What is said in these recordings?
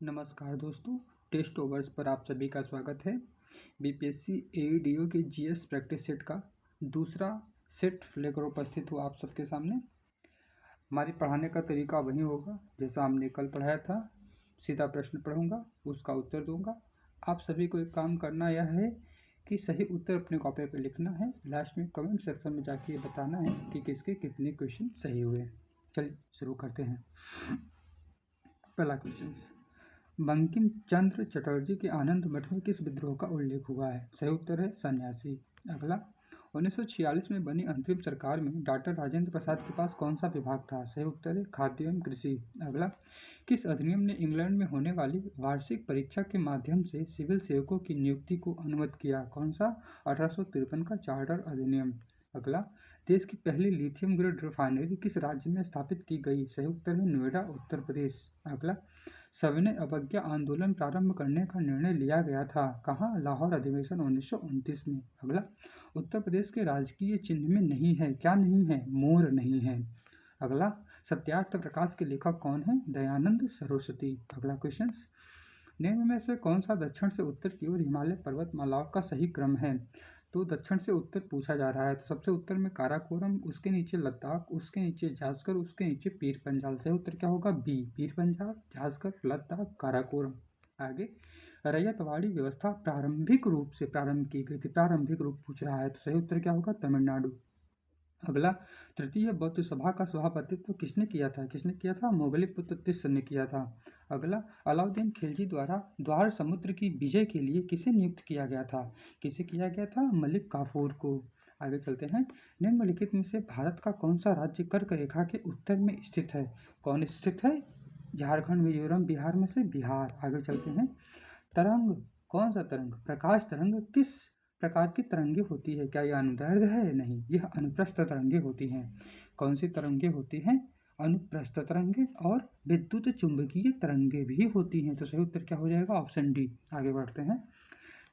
नमस्कार दोस्तों, test overs पर आप सभी का स्वागत है। बीपीएससी एईडीओ के जीएस प्रैक्टिस सेट का दूसरा सेट लेकर उपस्थित हुआ आप सबके सामने। हमारी पढ़ाने का तरीका वही होगा जैसा हमने कल पढ़ाया था। सीधा प्रश्न पढ़ूंगा, उसका उत्तर दूंगा। आप सभी को एक काम करना यह है कि सही उत्तर अपने कॉपी पर लिखना है। लास्ट में कमेंट सेक्शन में जाके ये बताना है कि किसके कितने क्वेश्चन सही हुए। चलिए शुरू करते हैं। पहला क्वेश्चन, बंकिम चंद्र चटर्जी के आनंद मठ में किस विद्रोह का उल्लेख हुआ है? सही उत्तर है सन्यासी। अगला, 1946 में बनी अंतरिम सरकार में डॉक्टर राजेंद्र प्रसाद के पास कौन सा विभाग था? सही उत्तर है खाद्य एवं कृषि। अगला, किस अधिनियम ने इंग्लैंड में होने वाली वार्षिक परीक्षा के माध्यम से सिविल सेवकों की नियुक्ति को अनुमत किया? कौन सा? 1853 का चार्टर अधिनियम। अगला, देश की पहली लिथियम ग्रेड रिफाइनरी किस राज्य में स्थापित की गई? सही उत्तर है नोएडा, उत्तर प्रदेश। अगला, सविनय अवज्ञा आंदोलन प्रारंभ करने का निर्णय लिया गया था? कहाँ? लाहौर अधिवेशन 1929 में। अगला, उत्तर प्रदेश के राजकीय चिन्ह में नहीं है, क्या नहीं है? मोर नहीं है। अगला, सत्यार्थ प्रकाश के लेखक कौन है? दयानंद सरस्वती। अगला क्वेश्चन, निम्न में से कौन सा दक्षिण से उत्तर की ओर हिमालय पर्वतमालाओं का सही क्रम है? तो दक्षिण से उत्तर पूछा जा रहा है, तो सबसे उत्तर में काराकोरम, उसके नीचे लद्दाख, उसके नीचे झांझकर, उसके नीचे पीर पंजाल। से उत्तर क्या होगा? बी, पीर पंजाल, झांझकर, लद्दाख, काराकोरम। आगे, रैयतवाड़ी व्यवस्था प्रारंभिक रूप से प्रारंभ की गई थी, प्रारंभिक रूप पूछ रहा है, तो सही उत्तर क्या होगा? तमिलनाडु। अगला, तृतीय बौद्ध सभा का सभापतित्व किसने किया था? किसने किया था? मोगलीपुत्र तिस्स ने किया था। अगला, अलाउद्दीन खिलजी द्वारा द्वार समुद्र की विजय के लिए किसे नियुक्त किया गया था? किसे किया गया था? मलिक काफूर को। आगे चलते हैं, निम्नलिखित में से भारत का कौन सा राज्य कर्क रेखा के उत्तर में स्थित है? कौन स्थित है? झारखंड, मिजोरम, बिहार में से बिहार। आगे चलते हैं, तरंग, कौन सा तरंग? प्रकाश तरंग किस प्रकार की तरंगे होती है? क्या यह अनुदैर्ध्य है? नहीं, यह अनुप्रस्थ तरंगे होती हैं। कौन सी तरंगे होती हैं? अनुप्रस्थ तरंगे और विद्युत चुंबकीय तरंगे भी होती हैं। तो सही उत्तर क्या हो जाएगा? Option D. आगे बढ़ते हैं,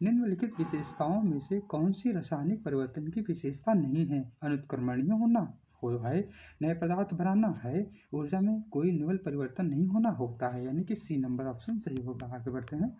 निम्नलिखित विशेषताओं में से कौन सी रासायनिक परिवर्तन की विशेषता नहीं है? अनुत्क्रमणीय होना हो है, नए पदार्थ बनाना है, ऊर्जा में कोई निवल परिवर्तन नहीं होना होता है, यानी कि सी नंबर ऑप्शन सही होगा। आगे बढ़ते हैं,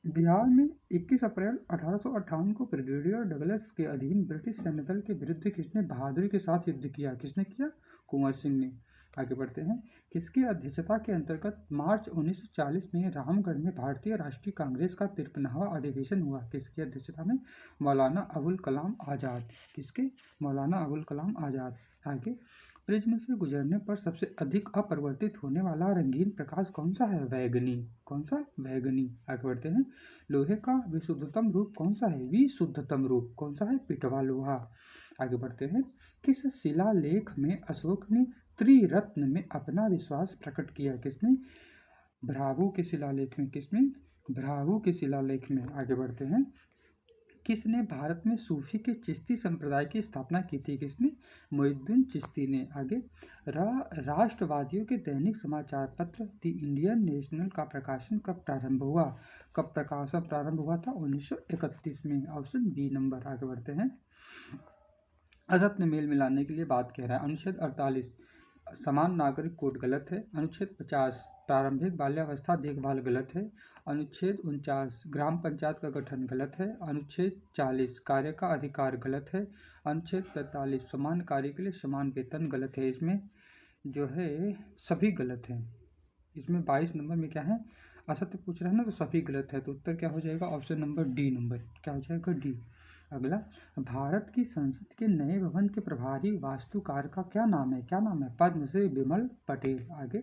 बिहार में 21 अप्रैल 1858 को ब्रिगेडियर डगलस के अधीन ब्रिटिश सैन्य दल के विरुद्ध किसने बहादुरी के साथ युद्ध किया? किसने किया? कुंवर सिंह ने। आगे बढ़ते हैं, किसकी अध्यक्षता के अंतर्गत मार्च 1940 में रामगढ़ में भारतीय राष्ट्रीय कांग्रेस का 53वां अधिवेशन हुआ? किसकी अध्यक्षता में? मौलाना अबुल कलाम आज़ाद। किसके? मौलाना अबुल कलाम आज़ाद। आगे, प्रिज्म से गुजरने पर सबसे अधिक अपरिवर्तित होने वाला रंगीन प्रकाश कौन सा है? वैगनी। कौन सा? वैगनी। आगे बढ़ते हैं, लोहे का विशुद्धतम रूप कौन सा है? विशुद्धतम रूप कौन सा है? पिटवा लोहा। आगे बढ़ते हैं, किस शिलालेख में अशोक ने त्रिरत्न में अपना विश्वास प्रकट किया? किसने? भ्रावु के शिलालेख में। किसमें? भ्रावु के शिलालेख में। आगे बढ़ते हैं, किसने भारत में सूफी के चिश्ती संप्रदाय की स्थापना की थी? किसने? मोइनुद्दीन चिश्ती ने। आगे, राष्ट्रवादियों के दैनिक समाचार पत्र द इंडियन नेशनल का प्रकाशन कब प्रारंभ हुआ? कब प्रकाशन प्रारंभ हुआ था? 1931 में। Option B number. आगे बढ़ते हैं, असत्य मेल मिलाने के लिए बात कह रहा है। अनुच्छेद 48 समान नागरिक कोड गलत है। अनुच्छेद 50 प्रारंभिक बाल्यावस्था देखभाल गलत है। अनुच्छेद 49 ग्राम पंचायत का गठन गलत है। अनुच्छेद 40 कार्य का अधिकार गलत है। अनुच्छेद 45 समान कार्य के लिए समान वेतन गलत है। इसमें जो है सभी गलत हैं। इसमें 22 नंबर में क्या है? असत्य पूछ रहा है ना, तो सभी गलत है, तो उत्तर क्या हो जाएगा? Option number D number. क्या हो जाएगा? डी। अगला, भारत की संसद के नए भवन के प्रभारी वास्तुकार का क्या नाम है? क्या नाम है? पद्मश्री बिमल पटेल। आगे,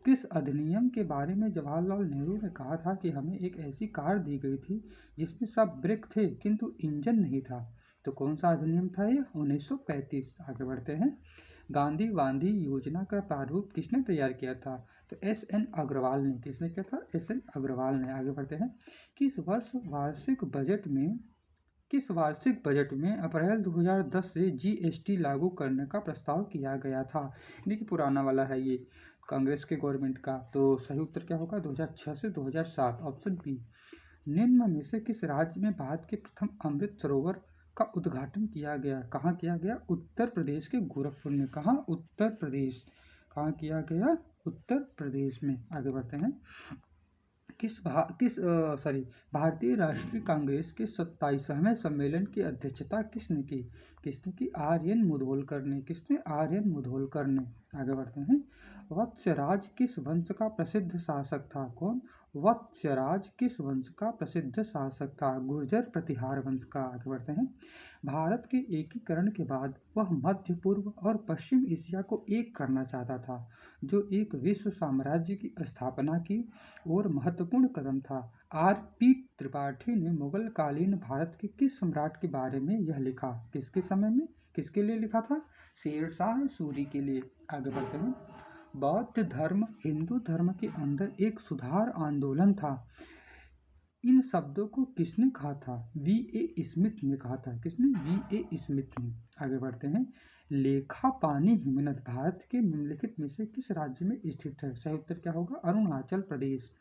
किस अधिनियम के बारे में जवाहरलाल नेहरू ने कहा था कि हमें एक ऐसी कार दी गई थी जिसमें सब ब्रेक थे किंतु इंजन नहीं था? तो कौन सा अधिनियम था ये? 1935। आगे बढ़ते हैं, गांधी वांधी योजना का प्रारूप किसने तैयार किया था? तो एस.एन. अग्रवाल ने। किसने किया था? एस.एन. अग्रवाल ने। आगे बढ़ते हैं, किस वार्षिक बजट में अप्रैल 2010 से जीएसटी लागू करने का प्रस्ताव किया गया था? यानी कि पुराना वाला है ये, कांग्रेस के गवर्नमेंट का। तो सही उत्तर क्या होगा? 2006 से 2007। Option B. निम्न में से किस राज्य में भारत के प्रथम अमृत सरोवर का उद्घाटन किया गया? कहाँ किया गया? उत्तर प्रदेश के गोरखपुर में। कहाँ? उत्तर प्रदेश। कहाँ किया गया? उत्तर प्रदेश में। आगे बढ़ते हैं। भारतीय राष्ट्रीय कांग्रेस के 27वें सम्मेलन की अध्यक्षता किसने की? आर्यन मुधोलकर ने। आर्यन मुधोलकर ने। आगे बढ़ते हैं। वत्स्यराज किस वंश का प्रसिद्ध शासक था? कौन? वत्स्यराज किस वंश का प्रसिद्ध शासक था? गुर्जर प्रतिहार वंश का। आगे बढ़ते हैं। भारत के एकीकरण के बाद वह मध्य पूर्व और पश्चिम एशिया को एक करना चाहता था, जो एक विश्व साम्राज्य की स्थापना की और महत्वपूर्ण कदम था। R.P. त्रिपाठी ने मुगल कालीन भारत के किस सम्राट के बारे में यह लिखा? किसके समय में, किसके लिए लिखा था? शेरशाह सूरी के लिए। आगे बढ़ते हैं। बौद्ध धर्म हिंदू धर्म के अंदर एक सुधार आंदोलन था। इन शब्दों को किसने कहा था? V.A. स्मिथ ने कहा था। किसने? V.A. स्मिथ ने। आगे बढ़ते हैं। लेखापानी हिमनद भारत के निम्नलिखित में से किस राज्य में स्थित है? सही उत्तर क्या होगा? अरुणाचल प्रदेश।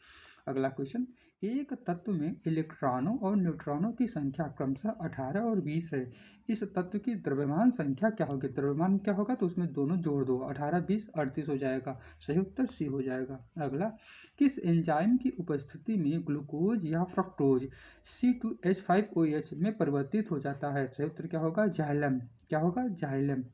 अगला क्वेश्चन। एक तत्व में इलेक्ट्रॉनों और न्यूट्रॉनों की संख्या क्रमशः 18 और 20 है। इस तत्व की द्रव्यमान संख्या क्या होगी? द्रव्यमान क्या होगा? तो उसमें दोनों जोड़ दो, 18 20 38 हो जाएगा। सही उत्तर सी हो जाएगा। अगला। किस एंजाइम की उपस्थिति में ग्लूकोज या फ्रक्टोज C2H5OH में परिवर्तित हो जाता है? सही उत्तर क्या होगा? जाइलम। क्या होगा? जाइलम।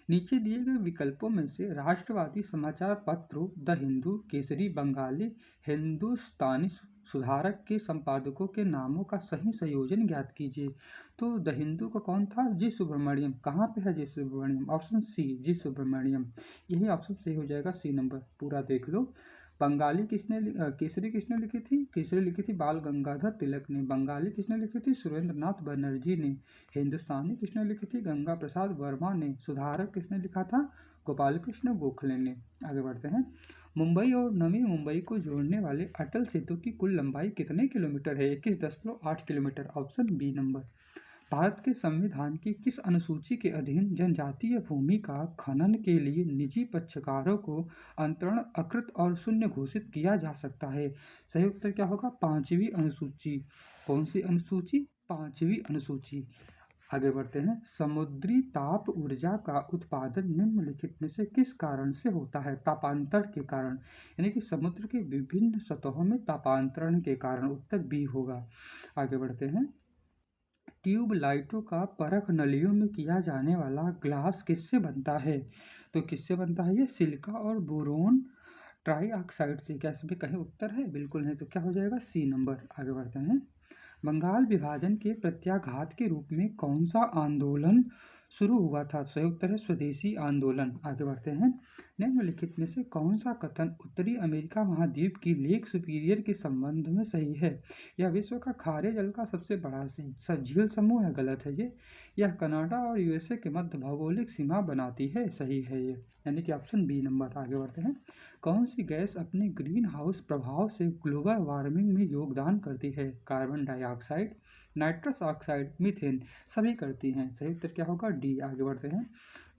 नीचे दिए गए विकल्पों में से राष्ट्रवादी समाचार पत्रों द हिंदू, केसरी, बंगाली, हिंदुस्तानी सुधारक के संपादकों के नामों का सही संयोजन ज्ञात कीजिए। तो द हिंदू का कौन था? जी सुब्रमण्यम। कहाँ पे है जी सुब्रमण्यम? ऑप्शन सी, जी सुब्रमण्यम। यही ऑप्शन सही हो जाएगा, सी नंबर। पूरा देख लो। बंगाली केसरी किसने लिखी थी? केसरी लिखी थी बाल गंगाधर तिलक ने। बंगाली किसने लिखी थी? सुरेंद्रनाथ बनर्जी ने। हिंदुस्तानी किसने लिखी थी? गंगा प्रसाद वर्मा ने। सुधारक किसने लिखा था? गोपाल कृष्ण गोखले ने। आगे बढ़ते हैं। मुंबई और नवी मुंबई को जोड़ने वाले अटल सेतु की कुल लंबाई कितने किलोमीटर है? 21.8 किलोमीटर। Option B number. भारत के संविधान की किस अनुसूची के अधीन जनजातीय भूमि का खनन के लिए निजी पक्षकारों को अंतरण अकृत और शून्य घोषित किया जा सकता है? सही उत्तर क्या होगा? 5वीं अनुसूची। कौन सी अनुसूची? 5वीं अनुसूची। आगे बढ़ते हैं। समुद्री ताप ऊर्जा का उत्पादन निम्नलिखित में से किस कारण से होता है? तापांतर के कारण, यानी कि समुद्र के विभिन्न सतहों में तापांतरण के कारण। उत्तर बी होगा। आगे बढ़ते हैं। ट्यूब लाइटों का परख नलियों में किया जाने वाला ग्लास किससे बनता है? तो किससे बनता है ये? सिलिका और बोरोन ट्राईऑक्साइड से। क्या इसमें कहीं उत्तर है? बिल्कुल नहीं। तो क्या हो जाएगा? C number. आगे बढ़ते हैं। बंगाल विभाजन के प्रत्याघात के रूप में कौन सा आंदोलन शुरू हुआ था? सही उत्तर है स्वदेशी आंदोलन। आगे बढ़ते हैं। निम्नलिखित में से कौन सा कथन उत्तरी अमेरिका महाद्वीप की लेक सुपीरियर के संबंध में सही है? यह विश्व का खारे जल का सबसे बड़ा झील समूह है। गलत है ये। यह कनाडा और यूएसए के मध्य भौगोलिक सीमा बनाती है। सही है ये, यानी कि ऑप्शन बी नंबर। आगे बढ़ते हैं। कौन सी गैस अपने ग्रीन हाउस प्रभाव से ग्लोबल वार्मिंग में योगदान करती है? Carbon dioxide, nitrous oxide, methane. सभी करती हैं। सही उत्तर क्या होगा? डी। आगे बढ़ते हैं।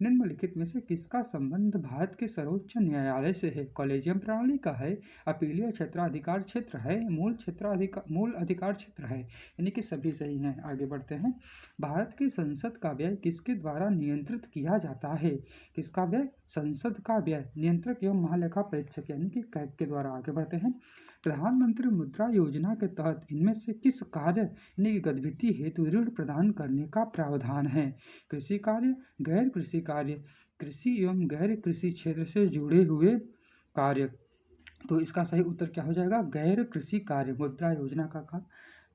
निम्नलिखित में से किसका संबंध भारत के सर्वोच्च न्यायालय से है? कॉलेजियम प्रणाली का है, अपीलीय क्षेत्राधिकार क्षेत्र है, मूल अधिकार क्षेत्र है। यानी कि सभी सही हैं। आगे बढ़ते हैं। भारत की संसद का व्यय किसके द्वारा नियंत्रित किया जाता है? किसका व्यय? संसद का व्यय नियंत्रक एवं महालेखा परीक्षक यानी कि कैग के द्वारा। आगे बढ़ते हैं। प्रधानमंत्री मुद्रा योजना के तहत इनमें से किस कार्य यानी कि गतिविधि हेतु ऋण प्रदान करने का प्रावधान है? कृषि कार्य, गैर कृषि कार्य, कृषि एवं गैर कृषि क्षेत्र से जुड़े हुए कार्य। तो इसका सही उत्तर क्या हो जाएगा? गैर कृषि कार्य। मुद्रा योजना का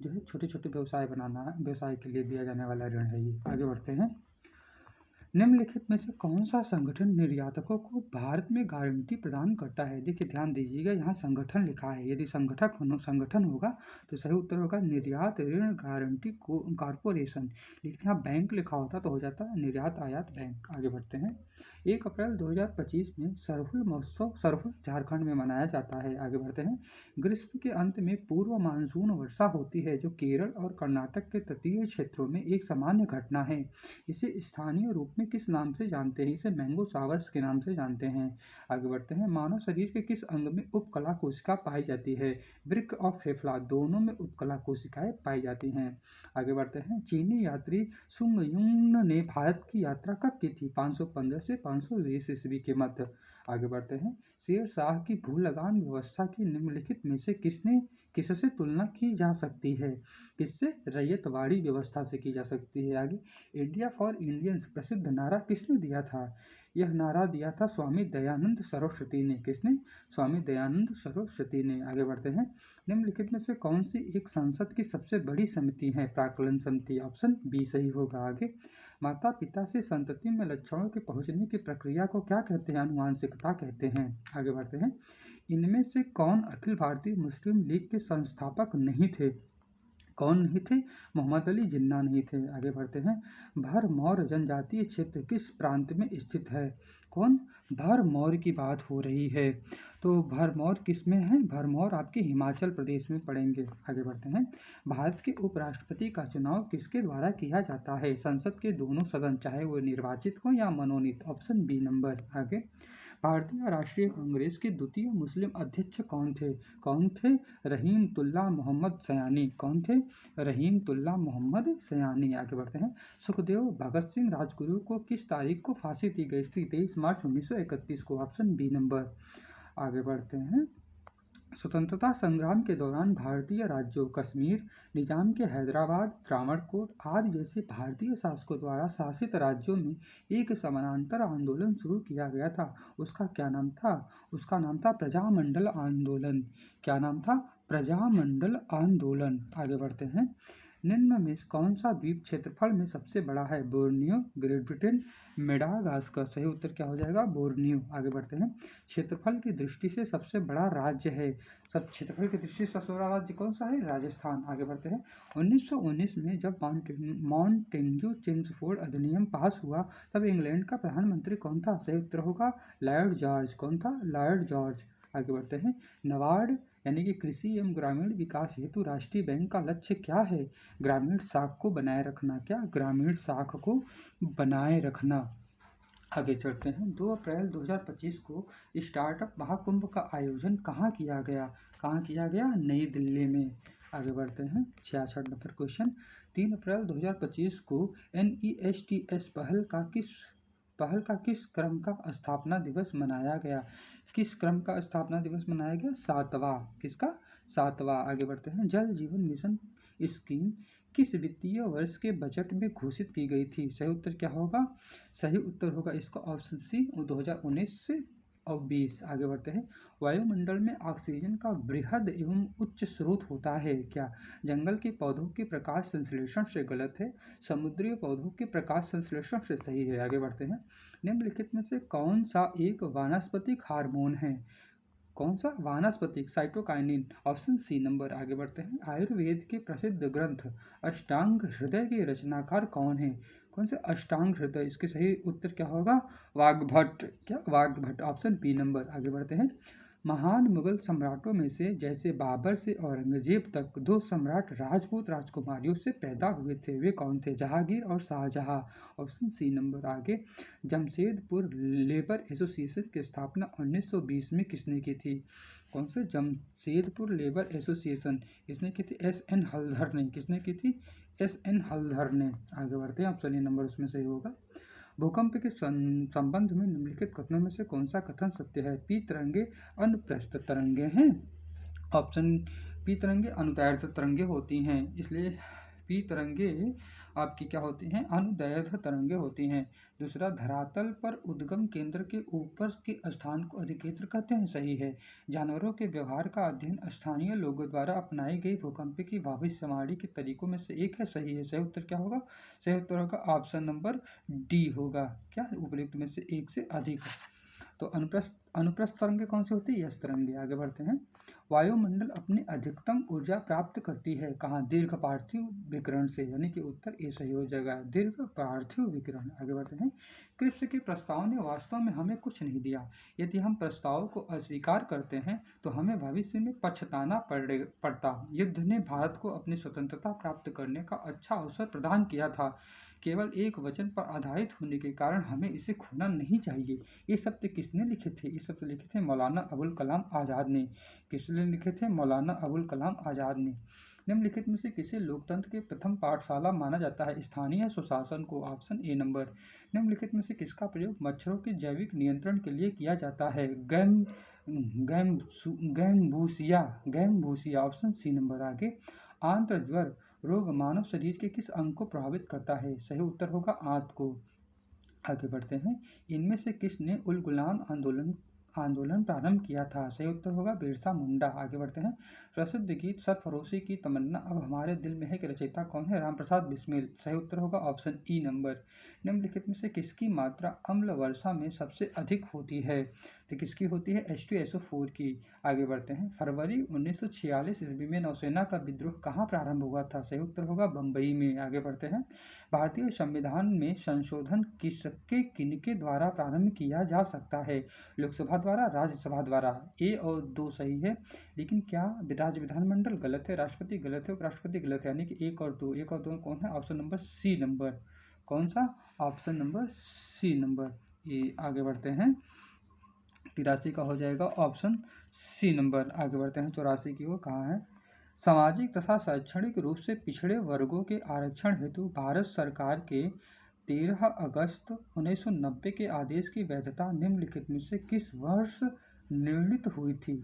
जो है छोटे छोटे व्यवसाय बनाना है, व्यवसाय के लिए दिया जाने वाला ऋण है ये। आगे बढ़ते हैं। निम्नलिखित में से कौन सा संगठन निर्यातकों को भारत में गारंटी प्रदान करता है? देखिए ध्यान दीजिएगा, यहाँ संगठन लिखा है। यदि संगठन होगा तो सही उत्तर होगा निर्यात ऋण गारंटी कॉर्पोरेशन। लेकिन यहाँ बैंक लिखा होता तो हो जाता निर्यात आयात बैंक। आगे बढ़ते हैं। 1 अप्रैल 2025 में सरहुल महोत्सव सरहुल झारखंड में मनाया जाता है। आगे बढ़ते हैं। ग्रीष्म के अंत में पूर्व मानसून वर्षा होती है, जो केरल और कर्नाटक के तटीय क्षेत्रों में एक सामान्य घटना है। इसे स्थानीय रूप में किस नाम से जानते हैं? इसे मैंगो शावर्स के नाम से जानते हैं। आगे बढ़ते हैं। मानव शरीर के किस अंग में उपकला कोशिका पाई जाती है? वृक्क और फेफड़ा दोनों में उपकला कोशिकाएं पाई जाती हैं। आगे बढ़ते हैं। चीनी यात्री सुंग युंग ने भारत की यात्रा कब की थी? 515 से 520 ईस्वी के मध्य। आगे बढ़ते हैं। शेर शाह की भू लगान व्यवस्था की निम्नलिखित में से किससे तुलना की जा सकती है? किससे? रैयतवाड़ी व्यवस्था से की जा सकती है। आगे, इंडिया फॉर इंडियंस प्रसिद्ध नारा किसने दिया था? यह नारा दिया था स्वामी दयानंद सरस्वती ने। किसने? स्वामी दयानंद सरस्वती ने। आगे बढ़ते हैं। निम्नलिखित में से कौन सी एक संसद की सबसे बड़ी समिति है? प्राक्कलन समिति। ऑप्शन बी सही होगा। आगे, माता पिता से संतति में लक्षणों के पहुंचने की प्रक्रिया को क्या कहते हैं? आनुवांशिकता कहते हैं। आगे बढ़ते हैं। इनमें से कौन अखिल भारतीय मुस्लिम लीग के संस्थापक नहीं थे? कौन नहीं थे? मोहम्मद अली जिन्ना नहीं थे। आगे बढ़ते हैं। भरमौर जनजातीय क्षेत्र किस प्रांत में स्थित है? कौन? भरमौर की बात हो रही है। तो भरमौर किस में है? भरमौर आपके हिमाचल प्रदेश में पड़ेंगे। आगे बढ़ते हैं। भारत के उपराष्ट्रपति का चुनाव किसके द्वारा किया जाता है? संसद के दोनों सदन, चाहे वो निर्वाचित हो या मनोनीत। Option B number. आगे, भारतीय राष्ट्रीय कांग्रेस के द्वितीय मुस्लिम अध्यक्ष कौन थे? कौन थे? रहीमतुल्लाह मोहम्मद सयानी। कौन थे? रहीमतुल्लाह मोहम्मद सयानी। आगे बढ़ते हैं। सुखदेव भगत सिंह राजगुरु को किस तारीख को फांसी दी गई थी? 23 मार्च 1931 को। Option B number. आगे बढ़ते हैं। स्वतंत्रता संग्राम के दौरान भारतीय राज्यों कश्मीर, निजाम के हैदराबाद, त्रावणकोर आदि जैसे भारतीय शासकों द्वारा शासित राज्यों में एक समानांतर आंदोलन शुरू किया गया था। उसका क्या नाम था? उसका नाम था प्रजामंडल आंदोलन। क्या नाम था? प्रजामंडल आंदोलन। आगे बढ़ते हैं। निम्न में कौन सा द्वीप क्षेत्रफल में सबसे बड़ा है? Borneo, great Britain, Madagascar. सही उत्तर क्या हो जाएगा? बोर्नियो। आगे बढ़ते हैं। क्षेत्रफल की दृष्टि से सबसे बड़ा राज्य है, सब क्षेत्रफल की दृष्टि से सबसे बड़ा राज्य कौन सा है? राजस्थान। आगे बढ़ते हैं। 1919 में जब मॉन्टेग्यू चेम्सफोर्ड अधिनियम पास हुआ तब इंग्लैंड का प्रधानमंत्री कौन था? सही उत्तर होगा लॉर्ड जॉर्ज। कौन था? Lord George. आगे बढ़ते हैं। नबार्ड यानी कि कृषि एवं ग्रामीण विकास हेतु राष्ट्रीय बैंक का लक्ष्य क्या है? ग्रामीण साख को बनाए रखना। क्या? ग्रामीण साख को बनाए रखना। आगे चलते हैं। 2 अप्रैल 2025 को स्टार्टअप महाकुंभ का आयोजन कहाँ किया गया? कहाँ किया गया? नई दिल्ली में। आगे बढ़ते हैं। 66 नंबर क्वेश्चन। 3 अप्रैल 2025 को NESTS पहल का किस क्रम का स्थापना दिवस मनाया गया? किस क्रम का स्थापना दिवस मनाया गया? 7वां। किसका? 7वां। आगे बढ़ते हैं। जल जीवन मिशन स्कीम किस वित्तीय वर्ष के बजट में घोषित की गई थी? सही उत्तर क्या होगा? सही उत्तर होगा इसका ऑप्शन सी 2019 से और 20। आगे बढ़ते हैं। वायुमंडल में ऑक्सीजन का बृहद एवं उच्च स्रोत होता है। क्या? जंगल के पौधों के प्रकाश संश्लेषण से गलत है, समुद्री पौधों के प्रकाश संश्लेषण से सही है। आगे बढ़ते हैं। निम्नलिखित में से कौन सा एक वानस्पतिक हार्मोन है? कौन सा? वानस्पतिक। साइटोकाइनिन। Option C number. आगे बढ़ते हैं। आयुर्वेद के प्रसिद्ध ग्रंथ अष्टांग हृदय के रचनाकार कौन है? कौन से? अष्टांग हृदय। इसके सही उत्तर क्या होगा? वाग्भट। क्या? वाग्भट। Option B number. आगे बढ़ते हैं। महान मुगल सम्राटों में से जैसे बाबर से औरंगजेब तक 2 सम्राट राजपूत राजकुमारियों से पैदा हुए थे, वे कौन थे? जहांगीर और शाहजहां। Option C number. आगे, जमशेदपुर लेबर एसोसिएशन की स्थापना 1920 में किसने की थी? कौन से? Jamshedpur labour association. किसने की थी? SN हलधर ने। किसने की थी? SN हलधर ने। आगे बढ़ते हैं। ऑप्शन ए नंबर उसमें सही होगा। भूकंप के संबंध में निम्नलिखित कथनों में से कौन सा कथन सत्य है? पी तरंगे अनुप्रस्थ तरंगे हैं। ऑप्शन पी तरंगे अनुदैर्घ्य तरंगे होती हैं, इसलिए पी तरंगे आपकी क्या होती हैं? अनुदैर्घ्य तरंगे होती हैं। दूसरा, धरातल पर उद्गम केंद्र के ऊपर के स्थान को अधिकेंद्र कहते हैं। सही है। जानवरों के व्यवहार का अध्ययन स्थानीय लोगों द्वारा अपनाई गई भूकंप की भविष्यवाणी के तरीकों में से एक है। सही है। सही उत्तर क्या होगा? सही उत्तर होगा ऑप्शन नंबर डी होगा। क्या? उपयुक्त में से एक से अधिक। तो अनुप्रस्थ तरंगे कौन सी होती है? यस तरंगे। आगे बढ़ते हैं। वायुमंडल अपनी अधिकतम ऊर्जा प्राप्त करती है कहाँ? दीर्घ पार्थिव विकिरण से, यानी कि उत्तर ए सही हो जाएगा, दीर्घ पार्थिव विकिरण। आगे बढ़ते हैं। क्रिप्स के प्रस्ताव ने वास्तव में हमें कुछ नहीं दिया। यदि हम प्रस्ताव को अस्वीकार करते हैं तो हमें भविष्य में पछताना पड़ता। युद्ध ने भारत को अपनी स्वतंत्रता प्राप्त करने का अच्छा अवसर प्रदान किया था। केवल एक वचन पर आधारित होने के कारण हमें इसे खोना नहीं चाहिए। ये शब्द किसने लिखे थे? ये शब्द लिखे थे मौलाना अबुल कलाम आज़ाद ने। किसने लिखे थे? मौलाना अबुल कलाम आज़ाद ने। निम्नलिखित में से किसे लोकतंत्र के प्रथम पाठशाला माना जाता है? स्थानीय सुशासन को। Option A number. निम्नलिखित में से किसका प्रयोग मच्छरों के जैविक नियंत्रण के लिए किया जाता है? गैम्बूसिया। Option C number. आगे, आंत्र ज्वर रोग मानव शरीर के किस अंग को प्रभावित करता है? सही उत्तर होगा आंत को। आगे बढ़ते हैं। इनमें से किसने उल गुलान आंदोलन प्रारंभ किया था? सही उत्तर होगा बिरसा मुंडा। आगे बढ़ते हैं। प्रसिद्ध गीत सरफरोशी की तमन्ना अब हमारे दिल में है के रचयिता कौन है? राम प्रसाद बिस्मिल। सही उत्तर होगा ऑप्शन ई नंबर। निम्नलिखित में से किसकी मात्रा अम्ल वर्षा में सबसे अधिक होती है? तो किसकी होती है? H2SO4 की। आगे बढ़ते हैं। फरवरी 1946 ईस्वी में नौसेना का विद्रोह कहाँ प्रारंभ हुआ था? सही उत्तर होगा बम्बई में। आगे बढ़ते हैं। भारतीय संविधान में संशोधन किनके द्वारा प्रारंभ किया जा सकता है? लोकसभा द्वारा, राज्यसभा द्वारा। ए और दो सही है, लेकिन क्या राज्य विधानमंडल गलत है, राष्ट्रपति गलत है, उपराष्ट्रपति गलत है, यानी कि एक और दो कौन है? Option number C number. कौन सा? Option number C number. ये आगे बढ़ते हैं। 83 का हो जाएगा ऑप्शन सी नंबर। आगे बढ़ते हैं 84 की ओर। कहाँ है? सामाजिक तथा शैक्षणिक रूप से पिछड़े वर्गों के आरक्षण हेतु भारत सरकार के 13 अगस्त 1990 के आदेश की वैधता निम्नलिखित में से किस वर्ष निर्णीत हुई थी?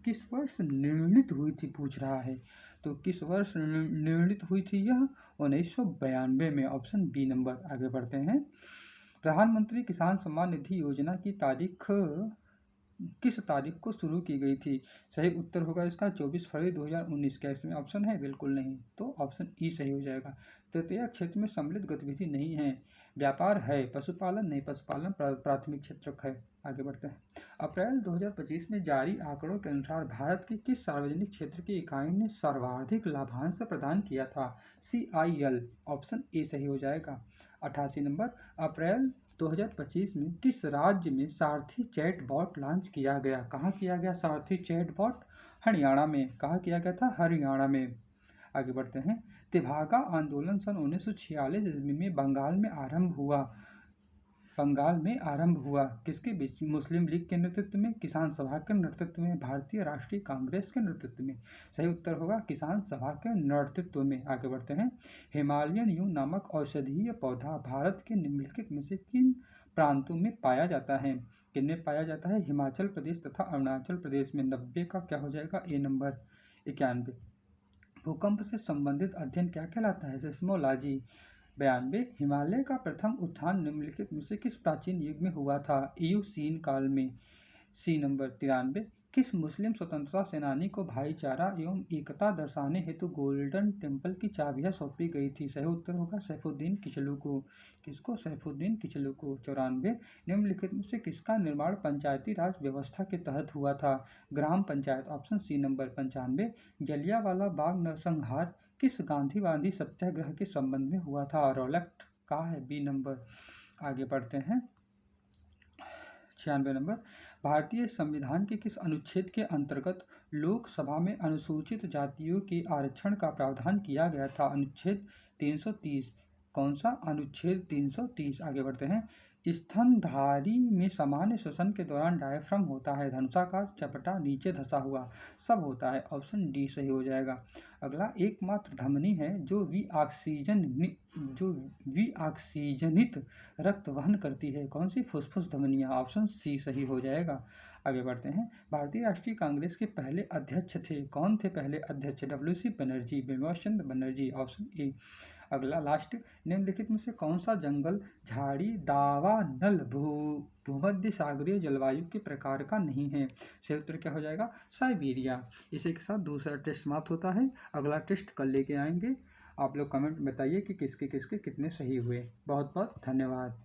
किस वर्ष निर्णीत हुई थी पूछ रहा है। तो किस वर्ष निर्णीत हुई थी यह? 1992 में। Option B number. आगे बढ़ते हैं। प्रधानमंत्री किसान सम्मान निधि योजना की किस तारीख को शुरू की गई थी? सही उत्तर होगा इसका 24 फरवरी 2019। क्या इसमें ऑप्शन है? बिल्कुल नहीं, तो ऑप्शन ई सही हो जाएगा। तृतीय क्षेत्र में सम्मिलित गतिविधि नहीं है। व्यापार है, पशुपालन नहीं, पशुपालन प्राथमिक क्षेत्र है। आगे बढ़ते हैं। अप्रैल 2025 में जारी आंकड़ों के अनुसार भारत की किस सार्वजनिक क्षेत्र की इकाई ने सर्वाधिक लाभांश प्रदान किया था? CIL। ऑप्शन ए सही हो जाएगा। 88 नंबर। अप्रैल 2025 में किस राज्य में सारथी चैट बॉट लॉन्च किया गया? कहाँ किया गया सारथी चैट बॉट? हरियाणा में। कहाँ किया गया था? हरियाणा में। आगे बढ़ते हैं। तेभागा आंदोलन सन 1946 ईस्वी में बंगाल में आरंभ हुआ किसके बीच? मुस्लिम लीग के नेतृत्व में, किसान सभा के नेतृत्व में, भारतीय राष्ट्रीय कांग्रेस के नेतृत्व में। सही उत्तर होगा किसान सभा के नेतृत्व में। आगे बढ़ते हैं। हिमालयन यू नामक औषधीय पौधा भारत के निम्नलिखित में से किन प्रांतों में पाया जाता है? किनमें पाया जाता है? हिमाचल प्रदेश तथा अरुणाचल प्रदेश में। 90 का क्या हो जाएगा? ए नंबर। 91। भूकंप से संबंधित अध्ययन क्या कहलाता है? सिस्मोलॉजी। 92। हिमालय का प्रथम उत्थान निम्नलिखित में से किस प्राचीन युग में हुआ था? इयोसीन काल में। C number. 93। किस मुस्लिम स्वतंत्रता सेनानी को भाईचारा एवं एकता दर्शाने हेतु गोल्डन टेम्पल की चाबियां सौंपी गई थी? सही उत्तर होगा सैफुद्दीन किचलू को। किसको? सैफुद्दीन किचलू को। 94। निम्नलिखित में से किसका निर्माण पंचायती राज व्यवस्था के तहत हुआ था? Gram panchayat. Option C number. 95। Jallianwala Bagh नरसंहार किस गांधीवादी सत्याग्रह के संबंध में हुआ था? रॉलेट का है। B number. आगे बढ़ते हैं। 96 नंबर। भारतीय संविधान के किस अनुच्छेद के अंतर्गत लोकसभा में अनुसूचित जातियों के आरक्षण का प्रावधान किया गया था? अनुच्छेद 330। कौन सा? अनुच्छेद 330। आगे बढ़ते हैं। स्तनधारी में सामान्य श्वसन के दौरान डायफ्राम होता है, धनुषाकार, चपटा, नीचे धंसा हुआ, सब होता है। ऑप्शन डी सही हो जाएगा। अगला, एकमात्र धमनी है जो विऑक्सीजनित रक्त वहन करती है। कौन सी? फुसफुस धमनियाँ। ऑप्शन सी सही हो जाएगा। आगे बढ़ते हैं। भारतीय राष्ट्रीय कांग्रेस के पहले अध्यक्ष थे। कौन थे पहले अध्यक्ष? WC Banerjee, Womesh Chandra Banerjee. Option A. अगला लास्ट। निम्नलिखित में से कौन सा जंगल झाड़ी दावानल भूमध्य सागरीय जलवायु के प्रकार का नहीं है? सही उत्तर क्या हो जाएगा? साइबेरिया। इसी के साथ दूसरा टेस्ट समाप्त होता है। अगला टेस्ट कल लेके आएंगे। आप लोग कमेंट बताइए कि किसके कितने सही हुए। बहुत बहुत धन्यवाद।